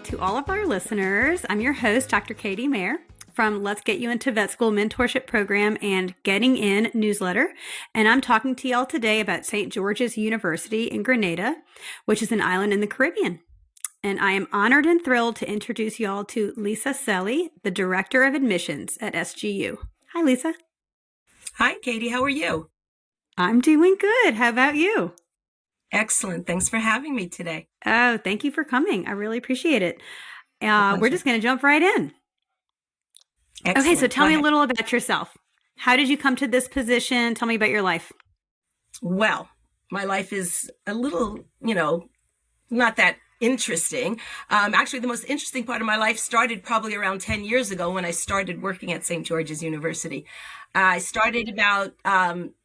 to all of our listeners. I'm your host, Dr. Katie Mayer from Let's Get You Into Vet School Mentorship Program and Getting In newsletter. And I'm talking to y'all today about St. George's University in Grenada, which is an island in the Caribbean. And I am honored and thrilled to introduce y'all to Lysa Selli, the Director of Admissions at SGU. Hi, Lysa. Hi, Katie. How are you? I'm doing good. How about you? Excellent. Thanks for having me today. Oh, thank you for coming. I really appreciate it. We're just going to jump right in. Excellent. Okay, so tell me a little about yourself. How did you come to this position? Tell me about your life. Well, my life is a little, not that interesting. Actually, the most interesting part of my life started probably around 10 years ago when I started working at St. George's University. I started about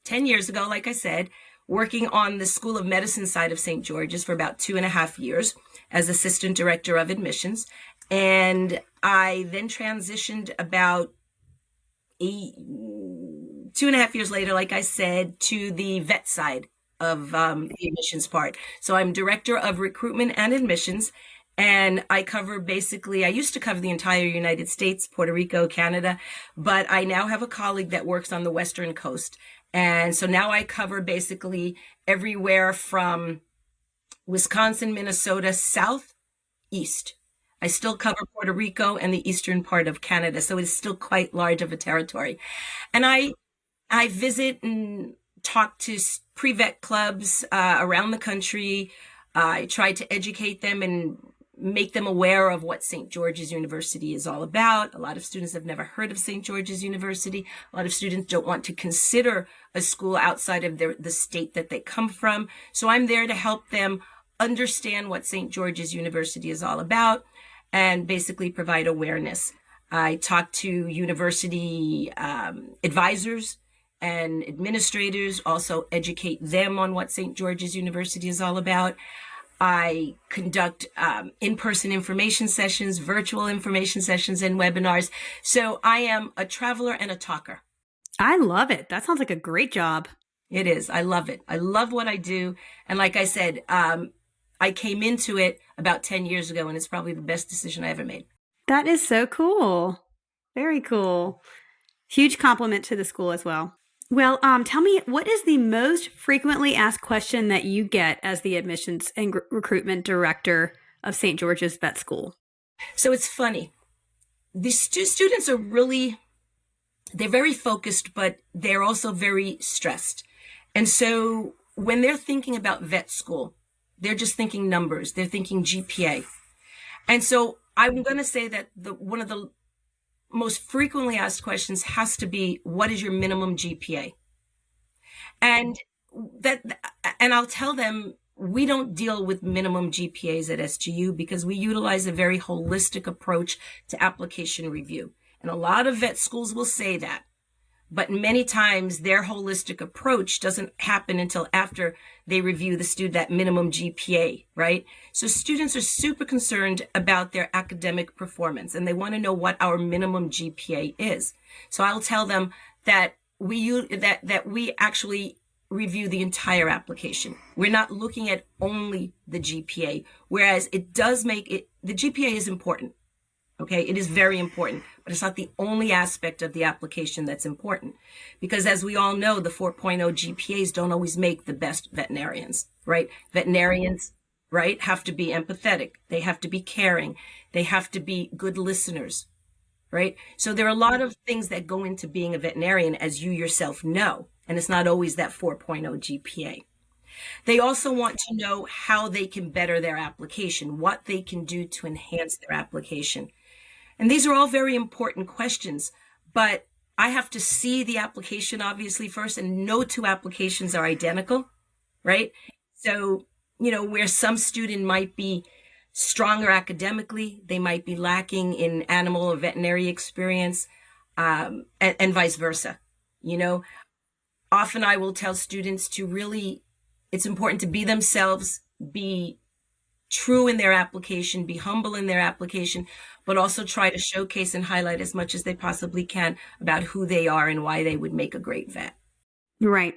10 years ago, like I said, working on the School of Medicine side of St. George's for about 2.5 years as Assistant Director of Admissions. And I then transitioned about 2.5 years later, like I said, to the vet side of the admissions part. So I'm Director of Recruitment and Admissions, and I used to cover the entire United States, Puerto Rico, Canada, but I now have a colleague that works on the Western Coast. And so now I cover basically everywhere from Wisconsin, Minnesota, south, east. I still cover Puerto Rico and the eastern part of Canada, so it's still quite large of a territory. And I visit and talk to pre-vet clubs around the country. I try to educate them and make them aware of what St. George's University is all about. A lot of students have never heard of St. George's University. A lot of students don't want to consider a school outside of the state that they come from. So I'm there to help them understand what St. George's University is all about and basically provide awareness. I talk to university advisors and administrators, also educate them on what St. George's University is all about. I conduct in-person information sessions, virtual information sessions, and webinars. So I am a traveler and a talker. I love it. That sounds like a great job. It is. I love it. I love what I do. And like I said, I came into it about 10 years ago, and it's probably the best decision I ever made. That is so cool. Very cool. Huge compliment to the school as well. Well, tell me, what is the most frequently asked question that you get as the admissions and recruitment director of St. George's Vet School? So it's funny. The students are they're very focused, but they're also very stressed. And so when they're thinking about vet school, they're just thinking numbers. They're thinking GPA. And so I'm going to say that one of the most frequently asked questions has to be, what is your minimum GPA? And I'll tell them, we don't deal with minimum GPAs at SGU because we utilize a very holistic approach to application review. And a lot of vet schools will say that, but many times their holistic approach doesn't happen until after they review that minimum GPA, right? So students are super concerned about their academic performance and they want to know what our minimum GPA is. So I'll tell them that we actually review the entire application. We're not looking at only the GPA, whereas the GPA is important. Okay, it is very important, but it's not the only aspect of the application that's important. Because as we all know, the 4.0 GPAs don't always make the best veterinarians, right? Veterinarians, right, have to be empathetic. They have to be caring. They have to be good listeners, right? So there are a lot of things that go into being a veterinarian, as you yourself know, and it's not always that 4.0 GPA. They also want to know how they can better their application, what they can do to enhance their application. And these are all very important questions, but I have to see the application obviously first, and no two applications are identical, right? So, where some student might be stronger academically, they might be lacking in animal or veterinary experience, and vice versa. Often I will tell students it's important to be themselves, be true in their application, be humble in their application, but also try to showcase and highlight as much as they possibly can about who they are and why they would make a great vet. Right.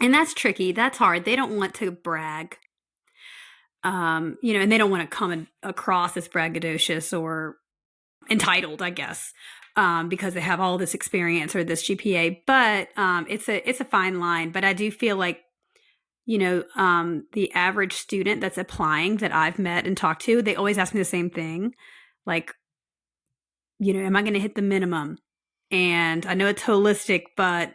And that's tricky. That's hard. They don't want to brag. and they don't want to come across as braggadocious or entitled, I guess, because they have all this experience or this GPA. But it's a fine line. But I do feel like, the average student that's applying that I've met and talked to, they always ask me the same thing. Like, am I going to hit the minimum? And I know it's holistic, but,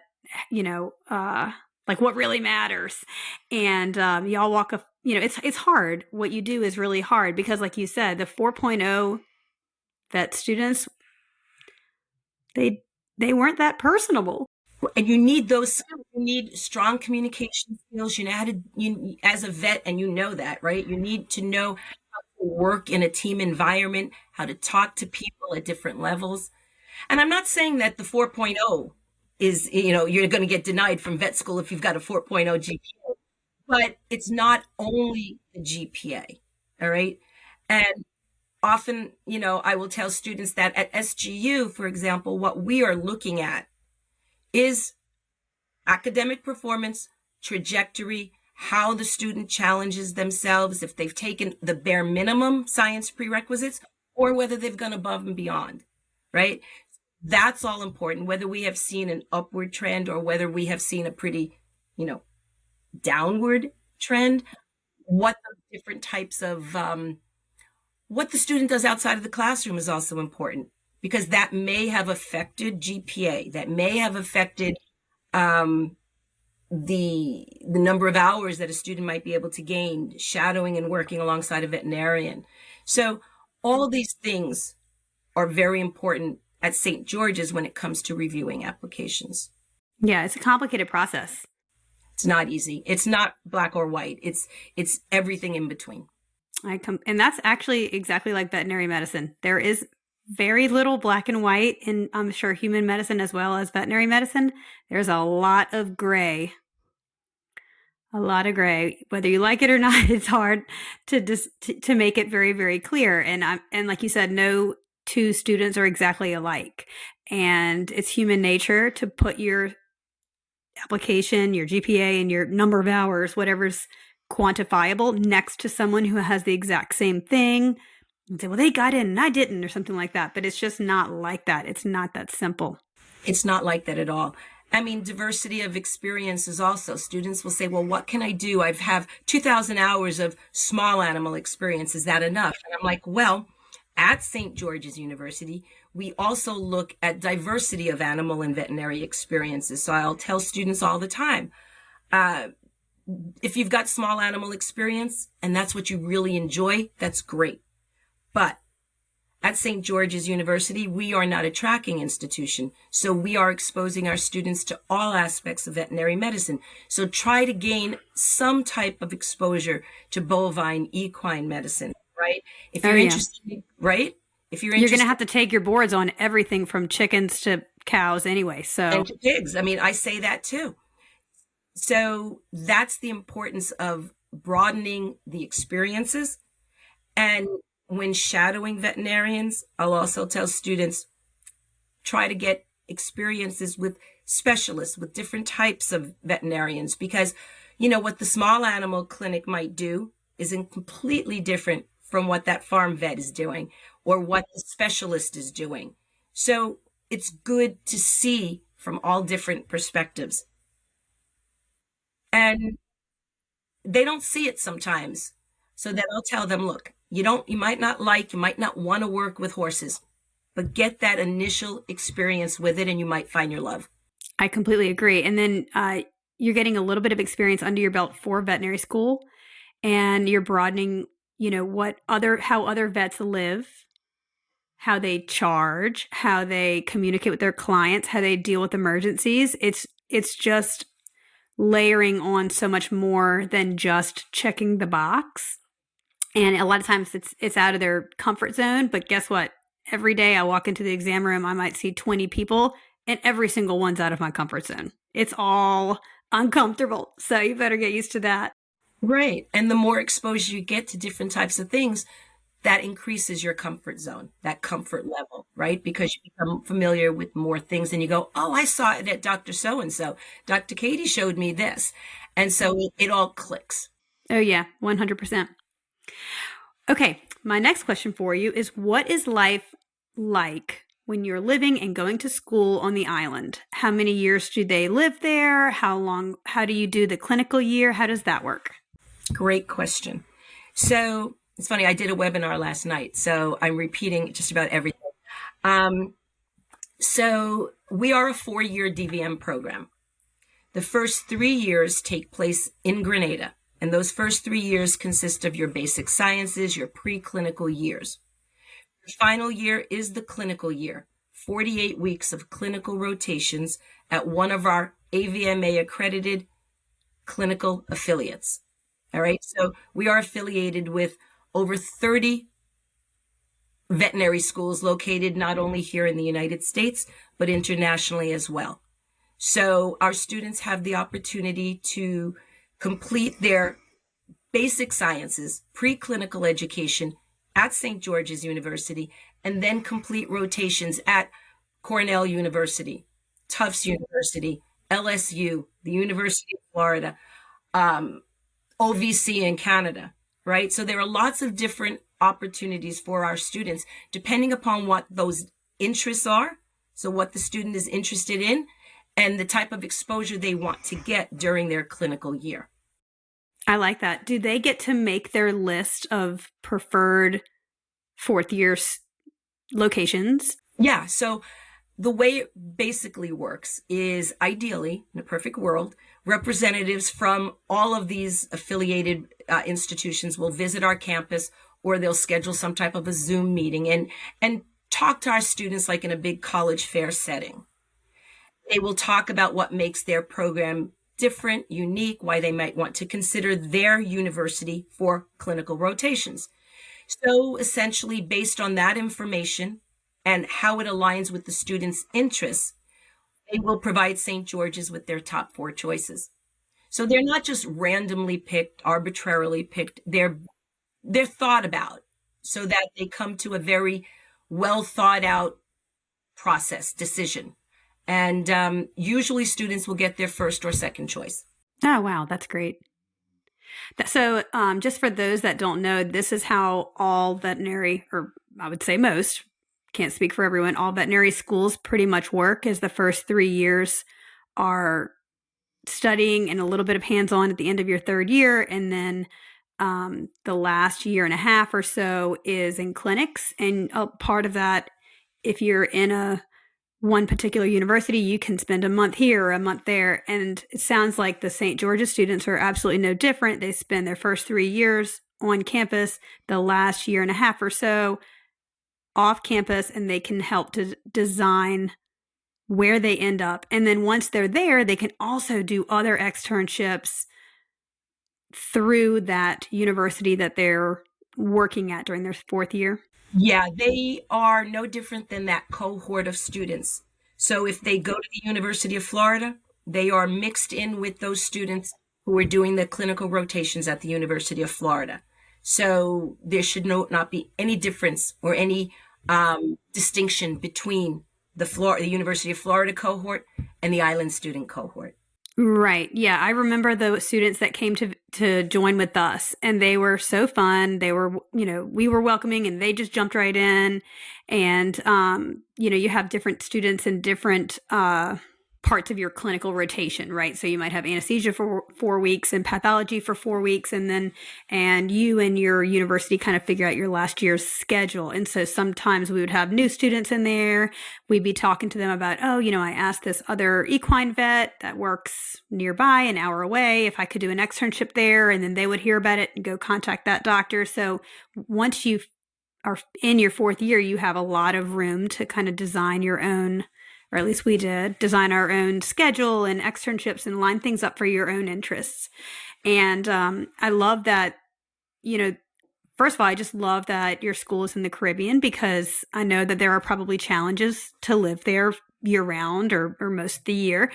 like what really matters. And y'all walk a, it's hard. What you do is really hard because, like you said, the 4.0 vet students, they weren't that personable. And you need those skills. You need strong communication skills. You know how to, as a vet, and you know that, right? You need to know how to work in a team environment, how to talk to people at different levels. And I'm not saying that the 4.0 is, you're going to get denied from vet school if you've got a 4.0 GPA, but it's not only the GPA, all right? And often, I will tell students that at SGU, for example, what we are looking at is academic performance, trajectory, how the student challenges themselves, if they've taken the bare minimum science prerequisites, or whether they've gone above and beyond, right? That's all important, whether we have seen an upward trend or whether we have seen a pretty, downward trend, what the different types of, what the student does outside of the classroom is also important, because that may have affected GPA, that may have affected the number of hours that a student might be able to gain shadowing and working alongside a veterinarian. So all these things are very important at St. George's when it comes to reviewing applications. Yeah, it's a complicated process. It's not easy. It's not black or white. It's everything in between. And that's actually exactly like veterinary medicine. There is very little black and white in, I'm sure, human medicine as well as veterinary medicine. There's a lot of gray. A lot of gray. Whether you like it or not, it's hard to make it very, very clear. And like you said, no two students are exactly alike. And it's human nature to put your application, your GPA, and your number of hours, whatever's quantifiable, next to someone who has the exact same thing and say, well, they got in and I didn't, or something like that. But it's just not like that. It's not that simple. It's not like that at all. I mean, diversity of experiences also. Students will say, well, what can I do? I have 2,000 hours of small animal experience. Is that enough? And I'm like, well, at St. George's University, we also look at diversity of animal and veterinary experiences. So I'll tell students all the time, if you've got small animal experience and that's what you really enjoy, that's great. But at St. George's University, we are not a tracking institution. So we are exposing our students to all aspects of veterinary medicine. So try to gain some type of exposure to bovine, equine medicine, right? If you're interested, right? If you're going to have to take your boards on everything from chickens to cows anyway. And to pigs. I mean, I say that too. So that's the importance of broadening the experiences. And when shadowing veterinarians, I'll also tell students, try to get experiences with specialists, with different types of veterinarians, because, what the small animal clinic might do is completely different from what that farm vet is doing or what the specialist is doing. So it's good to see from all different perspectives. And they don't see it sometimes. So then I'll tell them, look, you might not want to work with horses, but get that initial experience with it and you might find your love. I completely agree. And then you're getting a little bit of experience under your belt for veterinary school, and you're broadening, how other vets live, how they charge, how they communicate with their clients, how they deal with emergencies. It's just layering on so much more than just checking the box. And a lot of times it's out of their comfort zone. But guess what? Every day I walk into the exam room, I might see 20 people, and every single one's out of my comfort zone. It's all uncomfortable. So you better get used to that. Right. And the more exposure you get to different types of things, that increases your comfort zone, that comfort level, right? Because you become familiar with more things and you go, oh, I saw it at Dr. So-and-so. Dr. Katie showed me this. And so it all clicks. Oh, yeah, 100%. Okay, my next question for you is, what is life like when you're living and going to school on the island? How many years do they live there? How do you do the clinical year? How does that work? Great question. So it's funny, I did a webinar last night, so I'm repeating just about everything. So we are a 4-year DVM program. The first 3 years take place in Grenada, and those first 3 years consist of your basic sciences, your preclinical years. The final year is the clinical year, 48 weeks of clinical rotations at one of our AVMA accredited clinical affiliates. All right, so we are affiliated with over 30 veterinary schools located not only here in the United States, but internationally as well. So our students have the opportunity to complete their basic sciences, preclinical education at St. George's University, and then complete rotations at Cornell University, Tufts University, LSU, the University of Florida, OVC in Canada, right? So there are lots of different opportunities for our students, depending upon what those interests are. So what the student is interested in and the type of exposure they want to get during their clinical year. I like that. Do they get to make their list of preferred fourth year locations? Yeah. So the way it basically works is, ideally, in a perfect world, representatives from all of these affiliated institutions will visit our campus, or they'll schedule some type of a Zoom meeting and talk to our students like in a big college fair setting. They will talk about what makes their program different, unique, why they might want to consider their university for clinical rotations. So essentially, based on that information and how it aligns with the students' interests, they will provide St. George's with their top 4 choices. So they're not just randomly picked, arbitrarily picked. They're thought about so that they come to a very well thought out process, decision. And usually students will get their first or second choice. Oh, wow. That's great. So just for those that don't know, this is how all veterinary, or I would say most, can't speak for everyone, all veterinary schools pretty much work, is the first 3 years are studying and a little bit of hands-on at the end of your 3rd year. And then the last year and a half or so is in clinics. And a part of that, if you're in one particular university, you can spend a month here or a month there. And it sounds like the St. George's students are absolutely no different. They spend their first 3 years on campus, the last year and a half or so off campus, and they can help to design where they end up. And then once they're there, they can also do other externships through that university that they're working at during their 4th year. Yeah, they are no different than that cohort of students. So if they go to the University of Florida, they are mixed in with those students who are doing the clinical rotations at the University of Florida. So there should not be any difference or any distinction between the University of Florida cohort and the island student cohort. Right. Yeah. I remember the students that came to join with us, and they were so fun. They were, we were welcoming, and they just jumped right in. And, you have different students in different parts of your clinical rotation, right? So you might have anesthesia for 4 weeks and pathology for 4 weeks, and you and your university kind of figure out your last year's schedule. And so sometimes we would have new students in there. We'd be talking to them about, I asked this other equine vet that works nearby, an hour away, if I could do an externship there. And then they would hear about it and go contact that doctor. So once you are in your 4th year, you have a lot of room to kind of design your own, or at least we did, design our own schedule and externships and line things up for your own interests. And I love that, first of all, I just love that your school is in the Caribbean, because I know that there are probably challenges to live there year round or most of the year.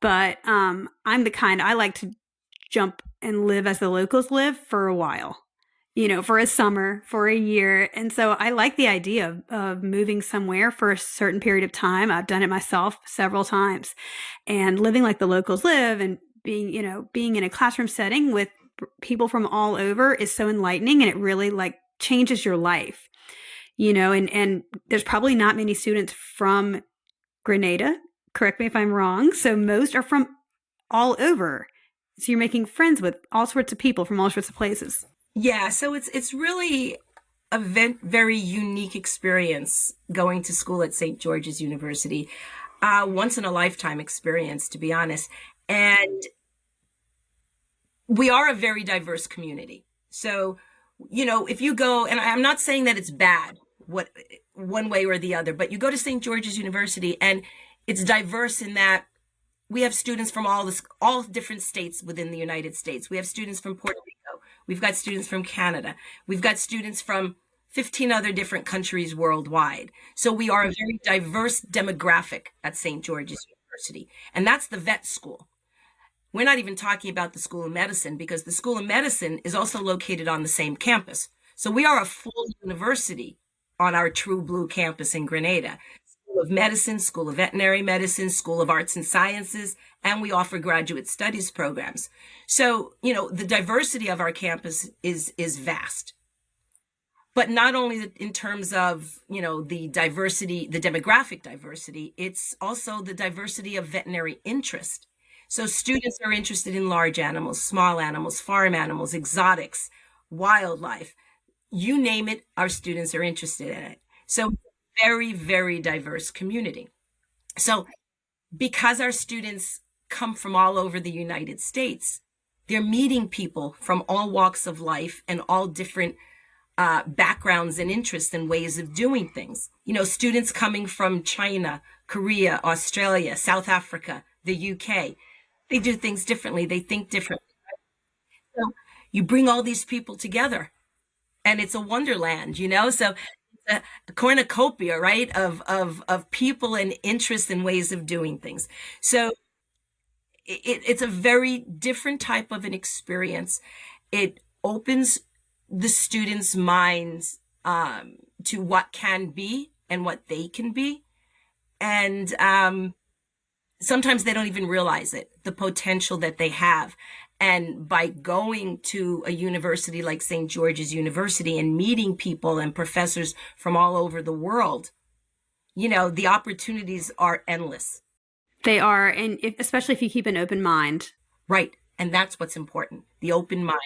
But I'm the kind, I like to jump and live as the locals live for a while. For a summer, for a year. And so I like the idea of moving somewhere for a certain period of time. I've done it myself several times, and living like the locals live, and being in a classroom setting with people from all over is so enlightening, and it really like changes your life, and there's probably not many students from Grenada. Correct me if I'm wrong. So most are from all over. So you're making friends with all sorts of people from all sorts of places. Yeah, so it's really a very unique experience going to school at St. George's University. Once in a lifetime experience, to be honest. And we are a very diverse community. So, if you go, and I'm not saying that it's bad, one way or the other, but you go to St. George's University and it's diverse in that we have students from all different states within the United States. We have students from Puerto Rico. We've got students from Canada. We've got students from 15 other different countries worldwide. So we are a very diverse demographic at St. George's University. And that's the vet school. We're not even talking about the School of Medicine, because the School of Medicine is also located on the same campus. So we are a full university on our true blue campus in Grenada. School of Medicine, School of Veterinary Medicine, School of Arts and Sciences, and we offer graduate studies programs. So, the diversity of our campus is vast. But not only in terms of, the diversity, the demographic diversity, it's also the diversity of veterinary interest. So students are interested in large animals, small animals, farm animals, exotics, wildlife. You name it, our students are interested in it. So very, very diverse community. So because our students come from all over the United States, they're meeting people from all walks of life and all different backgrounds and interests and ways of doing things. Students coming from China, Korea, Australia, South Africa, the UK, they do things differently. They think differently. So you bring all these people together and it's a wonderland, so it's a cornucopia, right, of people and interests and ways of doing things. So it's a very different type of an experience. It opens the students' minds to what can be and what they can be. And sometimes they don't even realize it, the potential that they have. And by going to a university like St. George's University and meeting people and professors from all over the world, the opportunities are endless. They are, and especially if you keep an open mind. Right. And that's what's important, the open mind.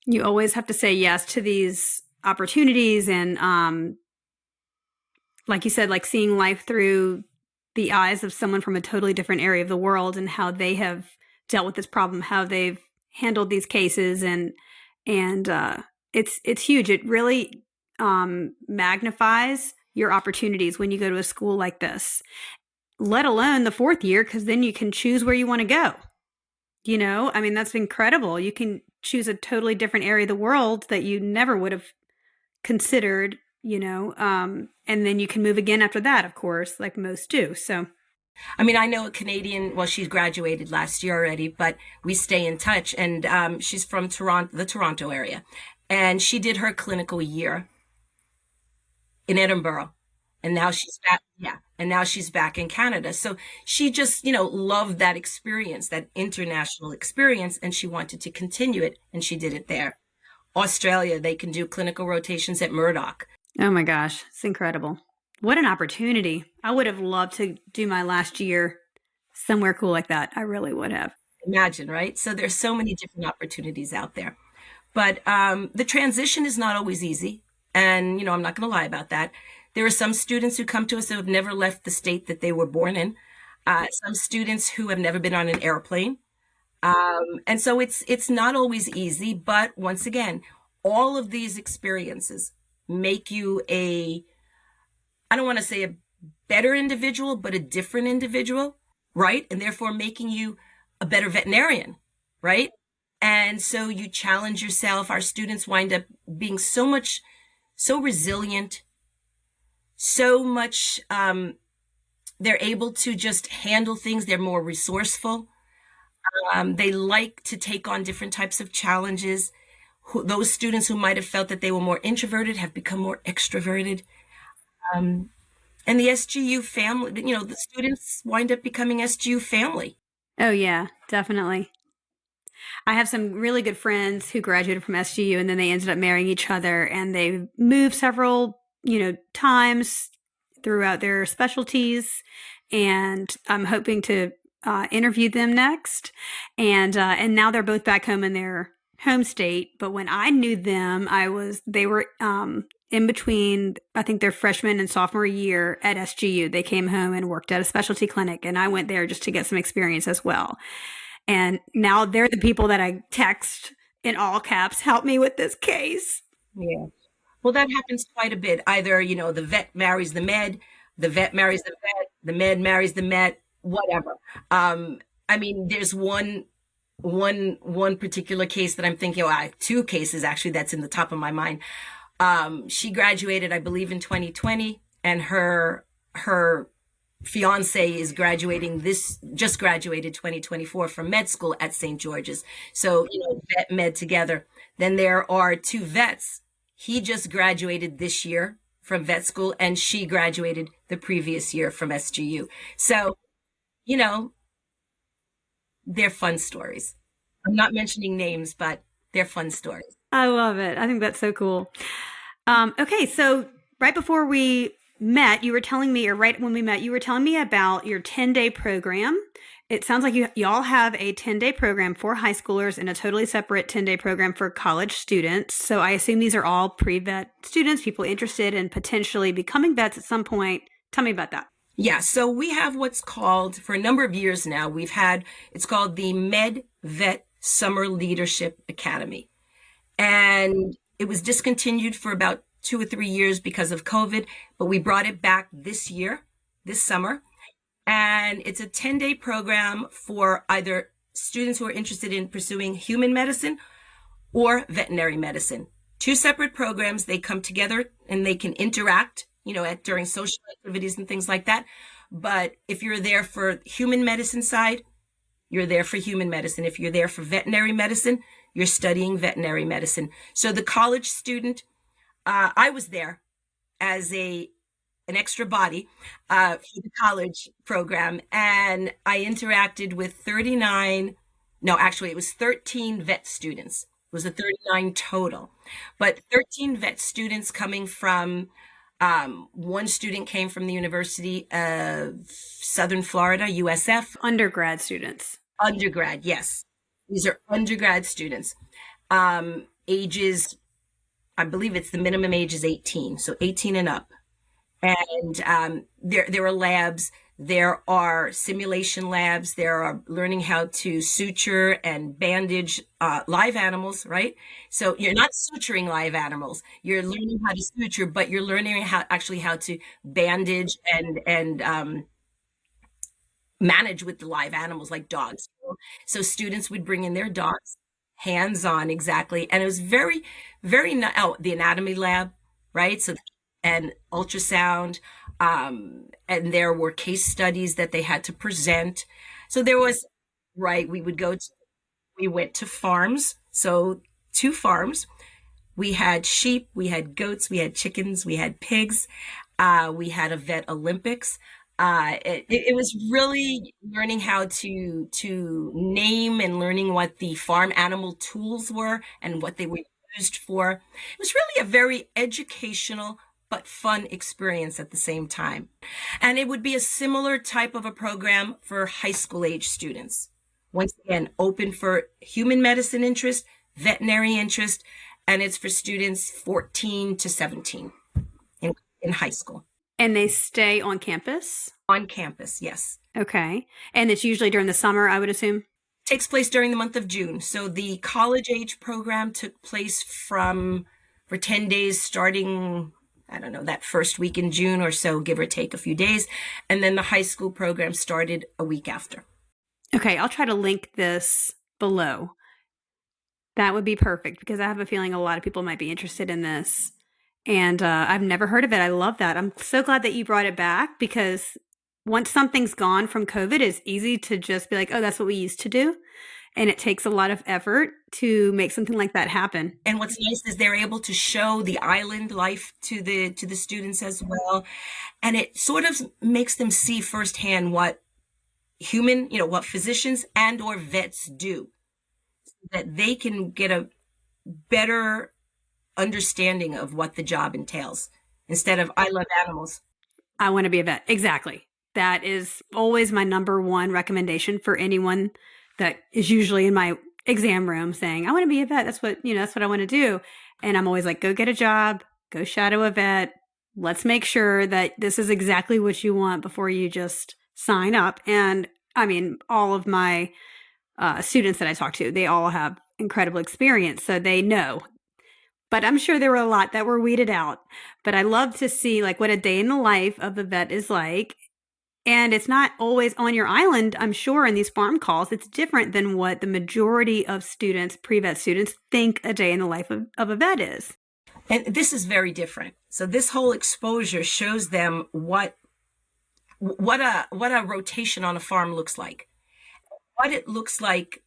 You always have to say yes to these opportunities. And like you said, like seeing life through the eyes of someone from a totally different area of the world and how they have dealt with this problem, how they've handled these cases. And it's huge. It really magnifies your opportunities when you go to a school like this, let alone the fourth year, because then you can choose where you want to go. That's incredible. You can choose a totally different area of the world that you never would have considered, and then you can move again after that, of course, like most do. So, I know a Canadian, well, she's graduated last year already, but we stay in touch. And she's from Toronto, the Toronto area. And she did her clinical year in Edinburgh. And now she's back. Yeah. And now she's back in Canada. So she just, loved that experience, that international experience, and she wanted to continue it. And she did it there. Australia, they can do clinical rotations at Murdoch. Oh my gosh. It's incredible. What an opportunity. I would have loved to do my last year somewhere cool like that. I really would have. Imagine, right? So there's so many different opportunities out there. But the transition is not always easy. And, I'm not going to lie about that. There are some students who come to us who have never left the state that they were born in. Some students who have never been on an airplane. And so it's not always easy. But once again, all of these experiences make you I don't want to say a better individual, but a different individual, right? And therefore making you a better veterinarian, right? And so you challenge yourself. Our students wind up being so resilient, so much, they're able to just handle things. They're more resourceful. They like to take on different types of challenges. Those students who might have felt that they were more introverted have become more extroverted. And the SGU family, the students wind up becoming SGU family. Oh, yeah, definitely. I have some really good friends who graduated from SGU and then they ended up marrying each other, and they moved several, times throughout their specialties. And I'm hoping to interview them next. And now they're both back home in their home state. But when I knew them, they were in between, I think, their freshman and sophomore year at SGU. They came home and worked at a specialty clinic, and I went there just to get some experience as well. And now they're the people that I text in all caps, help me with this case. Yeah. Well, that happens quite a bit. Either, the vet marries the vet marries the med marries the med, whatever. There's one particular case that I'm thinking, I have two cases actually that's in the top of my mind. She graduated, I believe, in 2020, and her fiance is just graduated 2024 from med school at St. George's. So, vet med together. Then there are two vets. He just graduated this year from vet school, and she graduated the previous year from SGU. So, they're fun stories. I'm not mentioning names, but they're fun stories. I love it. I think that's so cool. Okay, so right before we met, you were telling me, or right when we met, you were telling me about your 10-day program. It sounds like y'all have a 10-day program for high schoolers and a totally separate 10-day program for college students. So I assume these are all pre-vet students, people interested in potentially becoming vets at some point. Tell me about that. Yeah, so we have what's called, for a number of years now, it's called the Med Vet Summer Leadership Academy. And it was discontinued for about 2 or 3 years because of COVID, but we brought it back this summer. And it's a 10-day program for either students who are interested in pursuing human medicine or veterinary medicine. 2 separate programs. They come together and they can interact, during social activities and things like that. But if you're there for human medicine side, you're there for human medicine. If you're there for veterinary medicine, you're studying veterinary medicine. So the college student, I was there as an extra body for the college program, and I interacted with 13 vet students. It was a 39 total, but 13 vet students coming from, one student came from the University of Southern Florida, USF. Undergrad students. Undergrad, yes. These are undergrad students. Ages, I believe the minimum age is 18, so 18 and up. And there are labs, there are simulation labs, there are learning how to suture and bandage live animals, right? So you're not suturing live animals, you're learning how to suture, but you're learning how to bandage and manage with the live animals like dogs. So students would bring in their dogs, hands-on, exactly. And it was very, very, the anatomy lab, right? So, and ultrasound, and there were case studies that they had to present. So there was, right, we went to farms. So 2 farms. We had sheep, we had goats, we had chickens, we had pigs. We had a vet Olympics. It was really learning how to name and learning what the farm animal tools were and what they were used for. It was really a very educational but fun experience at the same time. And it would be a similar type of a program for high school age students. Once again, open for human medicine interest, veterinary interest, and it's for students 14 to 17 in high school. And they stay on campus? On campus, yes. Okay. And it's usually during the summer, I would assume? Takes place during the month of June. So the college age program took place for 10 days starting, I don't know, that first week in June or so, give or take a few days. And then the high school program started a week after. Okay, I'll try to link this below. That would be perfect because I have a feeling a lot of people might be interested in this. And I've never heard of it. I love that. I'm so glad that you brought it back because once something's gone from COVID, it's easy to just be like, oh, that's what we used to do. And it takes a lot of effort to make something like that happen. And what's nice is they're able to show the island life to the students as well. And it sort of makes them see firsthand what what physicians and or vets do. that they can get a better understanding of what the job entails instead of I love animals. I want to be a vet. Exactly. That is always my number one recommendation for anyone that is usually in my exam room saying, I want to be a vet. That's what I want to do. And I'm always like, go get a job, go shadow a vet. Let's make sure that this is exactly what you want before you just sign up. And I mean, all of my students that I talk to, they all have incredible experience. So they know. But I'm sure there were a lot that were weeded out. But I love to see like what a day in the life of a vet is like. And it's not always on your island, I'm sure, in these farm calls. It's different than what the majority of students, pre-vet students, think a day in the life of a vet is. And this is very different. So this whole exposure shows them what a rotation on a farm looks like, what it looks like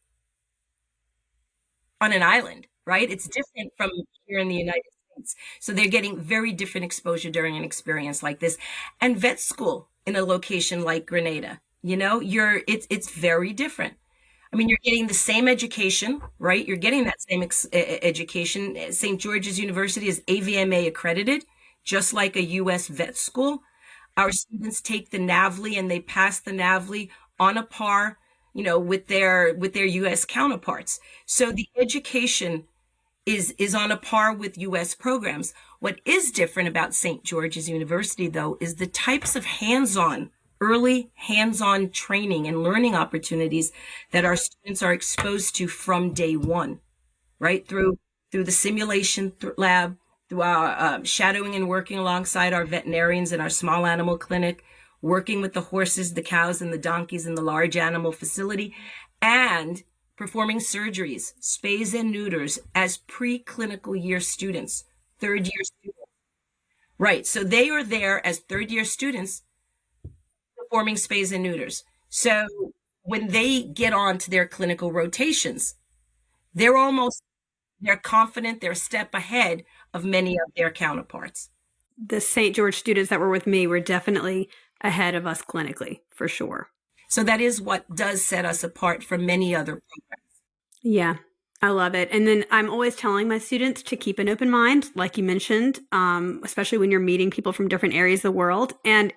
on an island, right? It's different from here in the United States. So they're getting very different exposure during an experience like this. And vet school in a location like Grenada, it's very different. I mean, you're getting the same education, right? You're getting that same education. St. George's University is AVMA accredited, just like a U.S. vet school. Our students take the NAVLE and they pass the NAVLE on a par, with their U.S. counterparts. So the education is on a par with U.S. programs. What is different about St. George's University, though, is the types of early hands-on training and learning opportunities that our students are exposed to from day one, right? Through the simulation lab, through our shadowing and working alongside our veterinarians in our small animal clinic, working with the horses, the cows, and the donkeys in the large animal facility, and performing surgeries, spays and neuters as preclinical year students, third year students. Right, so they are there as third year students performing spays and neuters. So when they get on to their clinical rotations, they're confident, they're a step ahead of many of their counterparts. The St. George students that were with me were definitely ahead of us clinically, for sure. So that is what does set us apart from many other programs. Yeah, I love it. And then I'm always telling my students to keep an open mind, like you mentioned, especially when you're meeting people from different areas of the world. And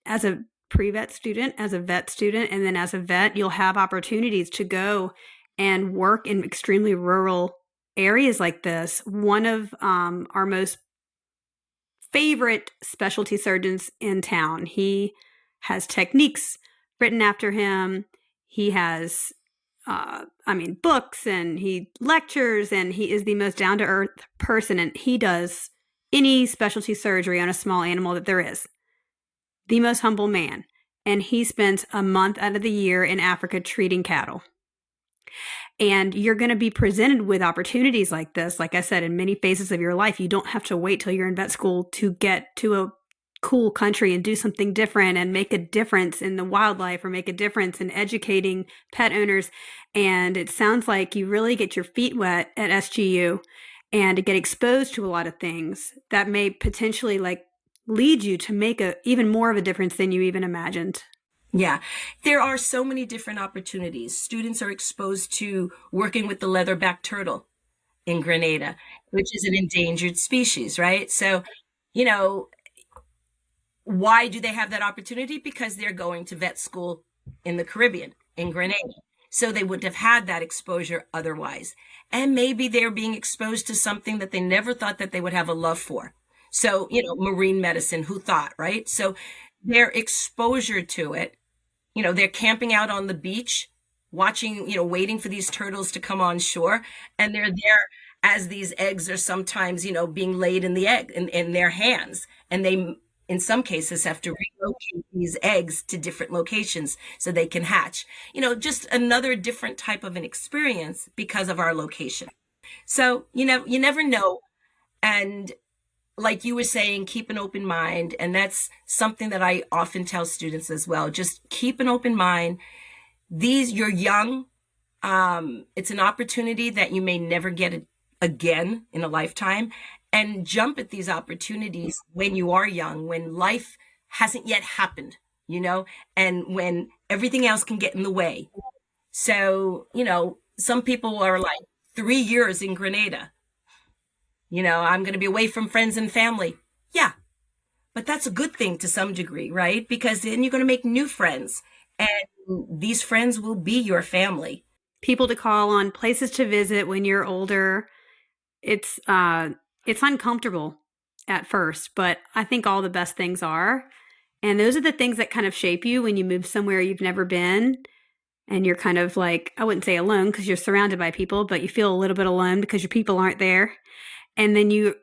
as a pre-vet student, as a vet student, and then as a vet, you'll have opportunities to go and work in extremely rural areas like this. One of our most favorite specialty surgeons in town, he has techniques written after him. He has, books, and he lectures, and he is the most down-to-earth person, and he does any specialty surgery on a small animal that there is. The most humble man. And he spends a month out of the year in Africa treating cattle. And you're going to be presented with opportunities like this, like I said, in many phases of your life. You don't have to wait till you're in vet school to get to a cool country and do something different and make a difference in the wildlife or make a difference in educating pet owners. And it sounds like you really get your feet wet at SGU and to get exposed to a lot of things that may potentially lead you to make even more of a difference than you even imagined. Yeah, there are so many different opportunities. Students are exposed to working with the leatherback turtle in Grenada, which is an endangered species, right? So, why do they have that opportunity? Because they're going to vet school in the Caribbean, in Grenada. So they wouldn't have had that exposure otherwise. And maybe they're being exposed to something that they never thought that they would have a love for. So, marine medicine, who thought, right? So their exposure to it, they're camping out on the beach, watching, waiting for these turtles to come on shore. And they're there as these eggs are sometimes, being laid in in their hands. And they, in some cases, have to relocate these eggs to different locations so they can hatch. Just another different type of an experience because of our location. So, you never know. And like you were saying, keep an open mind. And that's something that I often tell students as well. Just keep an open mind. You're young. It's an opportunity that you may never get again in a lifetime. And jump at these opportunities when you are young, when life hasn't yet happened, and when everything else can get in the way. So, Some people are like 3 years in Grenada. I'm going to be away from friends and family. Yeah, but that's a good thing to some degree, right? Because then you're going to make new friends, and these friends will be your family. People to call on, places to visit when you're older. It's uncomfortable at first, but I think all the best things are. And those are the things that kind of shape you when you move somewhere you've never been. And you're kind of like, I wouldn't say alone because you're surrounded by people, but you feel a little bit alone because your people aren't there. And then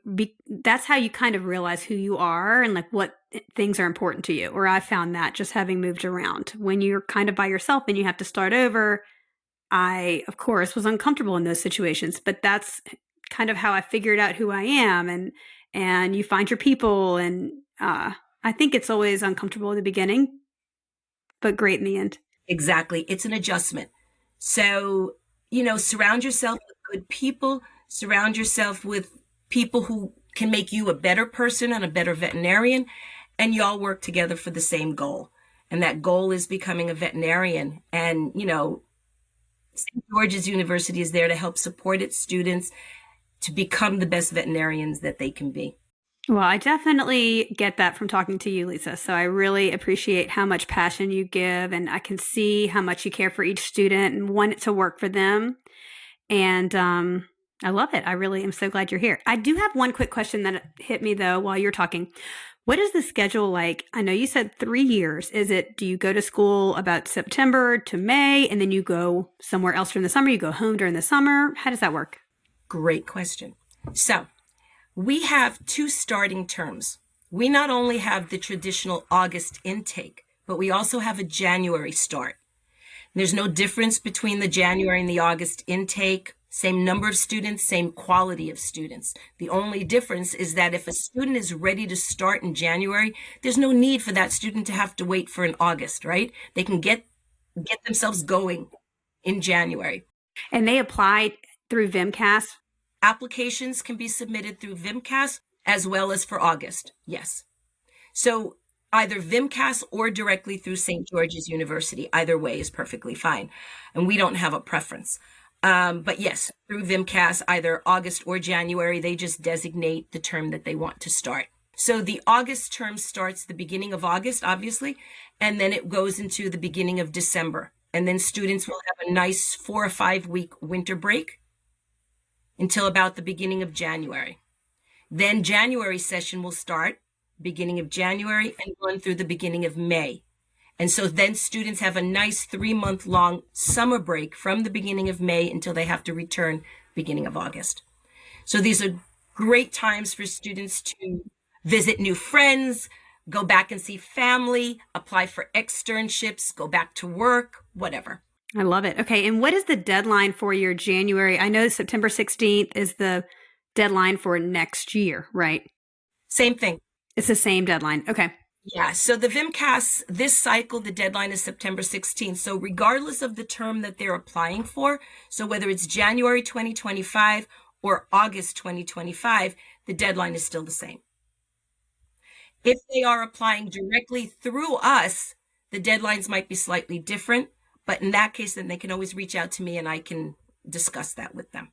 that's how you kind of realize who you are and like what things are important to you. Or I found that just having moved around. When you're kind of by yourself and you have to start over, I, of course, was uncomfortable in those situations, but that's kind of how I figured out who I am. And you find your people. And I think it's always uncomfortable in the beginning, but great in the end. Exactly. It's an adjustment. So, surround yourself with good people, surround yourself with people who can make you a better person and a better veterinarian, and you all work together for the same goal. And that goal is becoming a veterinarian. And, St. George's University is there to help support its students to become the best veterinarians that they can be. Well, I definitely get that from talking to you, Lysa. So I really appreciate how much passion you give, and I can see how much you care for each student and want it to work for them. And I love it. I really am so glad you're here. I do have one quick question that hit me, though, while you're talking. What is the schedule like? I know you said 3 years. Do you go to school about September to May, and then you go somewhere else during the summer? You go home during the summer? How does that work? Great question. So we have 2 starting terms. We not only have the traditional August intake, but we also have a January start. There's no difference between the January and the August intake. Same number of students, same quality of students. The only difference is that if a student is ready to start in January, there's no need for that student to have to wait for an August, right? They can get themselves going in January. And they applied through VMCAS? Applications can be submitted through VMCAS as well as for August, yes. So either VMCAS or directly through St. George's University, either way is perfectly fine. And we don't have a preference. But yes, through VMCAS, either August or January, they just designate the term that they want to start. So the August term starts the beginning of August, obviously, and then it goes into the beginning of December. And then students will have a nice 4 or 5 week winter break until about the beginning of January. Then January session will start beginning of January and run through the beginning of May. And so then students have a nice 3-month-long summer break from the beginning of May until they have to return beginning of August. So these are great times for students to visit new friends, go back and see family, apply for externships, go back to work, whatever. I love it. Okay. And what is the deadline for your January? I know September 16th is the deadline for next year, right? Same thing. It's the same deadline. Okay. Yeah. So the VMCAS, this cycle, the deadline is September 16th. So regardless of the term that they're applying for, so whether it's January 2025 or August 2025, the deadline is still the same. If they are applying directly through us, the deadlines might be slightly different. But in that case, then they can always reach out to me and I can discuss that with them.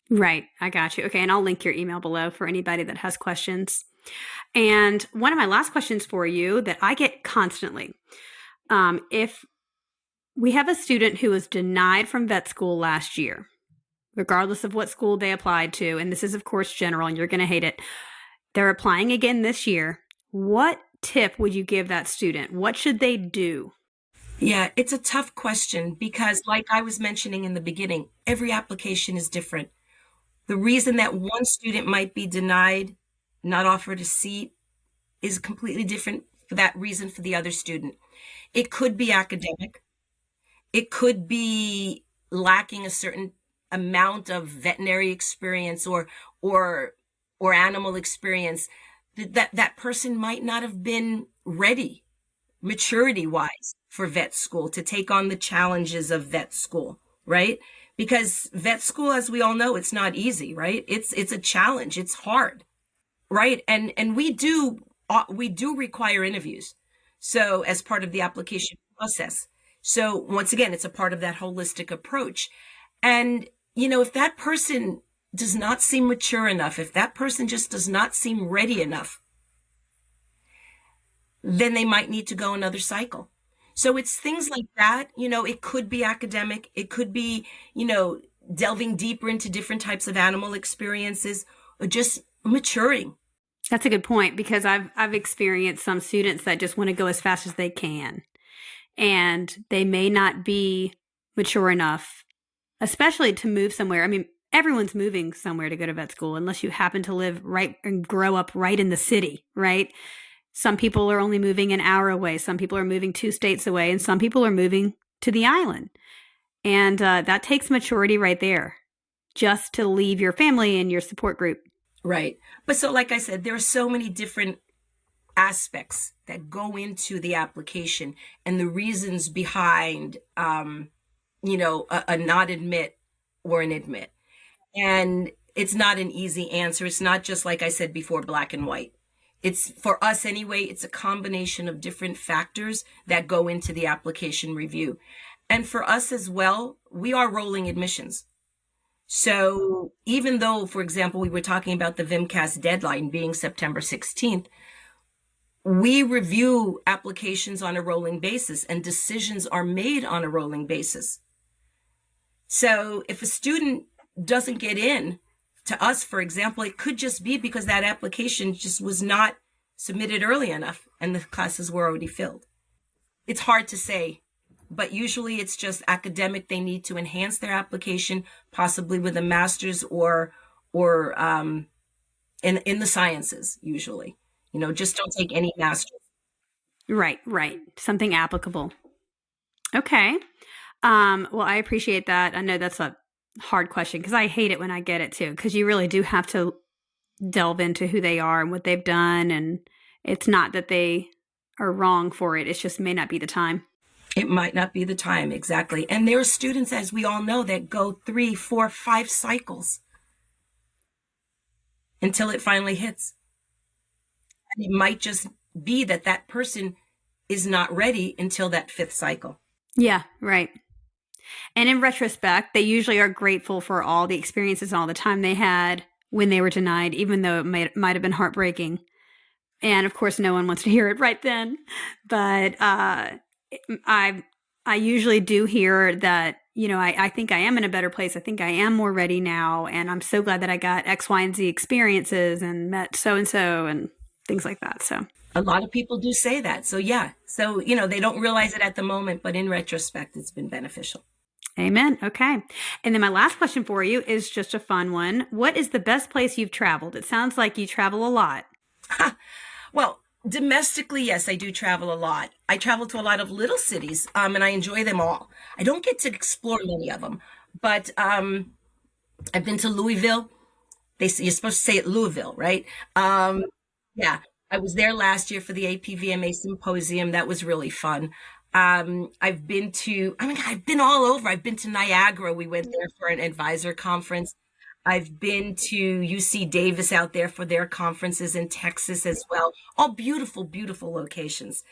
Right. I got you. Okay. And I'll link your email below for anybody that has questions. And one of my last questions for you that I get constantly, if we have a student who was denied from vet school last year, regardless of what school they applied to, and this is of course general and you're going to hate it, they're applying again this year. What tip would you give that student? What should they do? Yeah, it's a tough question because like I was mentioning in the beginning, every application is different. The reason that one student might be denied, not offered a seat, is completely different for that reason for the other student. It could be academic. It could be lacking a certain amount of veterinary experience or animal experience. That person might not have been ready maturity-wise for vet school to take on the challenges of vet school, right? Because vet school, as we all know, it's not easy, right? It's a challenge. It's hard, right? And we do require interviews. So as part of the application process. So once again, it's a part of that holistic approach. And, if that person does not seem mature enough, if that person just does not seem ready enough, then they might need to go another cycle. So it's things like that. It could be academic. It could be, delving deeper into different types of animal experiences, or just maturing. That's a good point, because I've experienced some students that just want to go as fast as they can, and they may not be mature enough, especially to move somewhere. I mean, everyone's moving somewhere to go to vet school, unless you happen to live right and grow up right in the city, right? Some people are only moving an hour away. Some people are moving 2 states away, and some people are moving to the island. And that takes maturity right there, just to leave your family and your support group. Right. But so, like I said, there are so many different aspects that go into the application and the reasons behind, a not admit or an admit. And it's not an easy answer. It's not just, like I said before, black and white. It's, for us anyway, it's a combination of different factors that go into the application review. And for us as well, we are rolling admissions. So even though, for example, we were talking about the VMCAS deadline being September 16th, we review applications on a rolling basis, and decisions are made on a rolling basis. So if a student doesn't get in to us, for example, it could just be because that application just was not submitted early enough and the classes were already filled. It's hard to say, but usually it's just academic. They need to enhance their application, possibly with a master's or in the sciences, usually. Just don't take any master's. Right. Something applicable. Okay. Well, I appreciate that. I know that's a hard question, because I hate it when I get it too, because you really do have to delve into who they are and what they've done. And it's not that they are wrong for it. It's just may not be the time. It might not be the time. Exactly. And there are students, as we all know, that go 3, 4, 5 cycles until it finally hits. And it might just be that that person is not ready until that 5th cycle. Yeah, right. And in retrospect, they usually are grateful for all the experiences and all the time they had when they were denied, even though it might have been heartbreaking. And of course, no one wants to hear it right then. But I usually do hear that, I think I am in a better place. I think I am more ready now. And I'm so glad that I got X, Y, and Z experiences and met so-and-so and things like that. So a lot of people do say that. So yeah. So, they don't realize it at the moment, but in retrospect, it's been beneficial. Amen. Okay. And then my last question for you is just a fun one. What is the best place you've traveled? It sounds like you travel a lot. Well, domestically, yes, I do travel a lot. I travel to a lot of little cities, and I enjoy them all. I don't get to explore many of them, but I've been to Louisville. You're supposed to say it Louisville, right? Yeah, I was there last year for the APVMA symposium. That was really fun. I've been all over. I've been to Niagara. We went there for an advisor conference. I've been to UC Davis out there for their conferences in Texas as well. All beautiful, beautiful locations.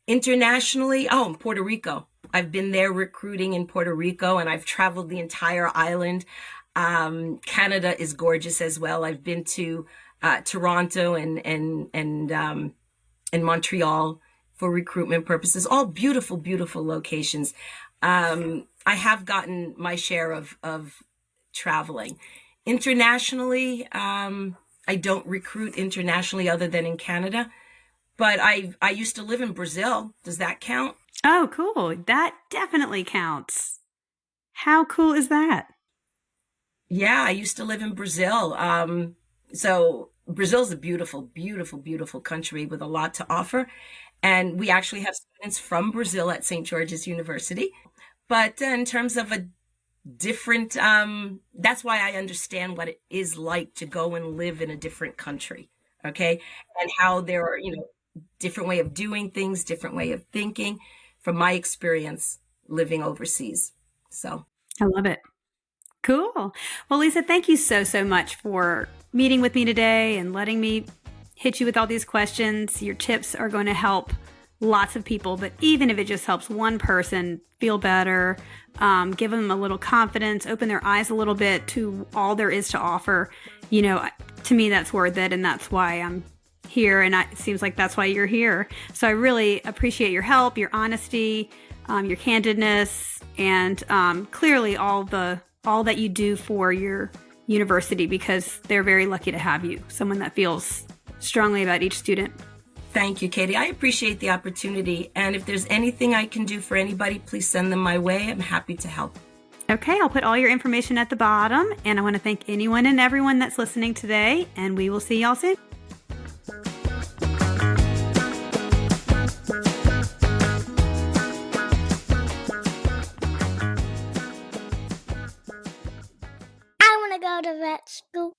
Internationally, in Puerto Rico. I've been there recruiting in Puerto Rico, and I've traveled the entire island. Canada is gorgeous as well. I've been to Toronto and Montreal for recruitment purposes. All beautiful, beautiful locations. I have gotten my share of traveling. Internationally, I don't recruit internationally other than in Canada, but I used to live in Brazil. Does that count? Oh, cool. That definitely counts. How cool is that? Yeah, I used to live in Brazil. So Brazil's a beautiful, beautiful, beautiful country with a lot to offer. And we actually have students from Brazil at St. George's University. But in terms of a different, that's why I understand what it is like to go and live in a different country. Okay. And how there are, different way of doing things, different way of thinking from my experience living overseas. So I love it. Cool. Well, Lysa, thank you so, so much for meeting with me today and letting me hit you with all these questions. Your tips are going to help lots of people, but even if it just helps one person feel better, give them a little confidence, open their eyes a little bit to all there is to offer, to me, that's worth it. And that's why I'm here. And it seems like that's why you're here. So I really appreciate your help, your honesty, your candidness, and clearly all that you do for your university, because they're very lucky to have you, someone that feels strongly about each student. Thank you, Katie. I appreciate the opportunity. And if there's anything I can do for anybody, please send them my way. I'm happy to help. Okay, I'll put all your information at the bottom. And I want to thank anyone and everyone that's listening today. And we will see y'all soon. I want to go to vet school.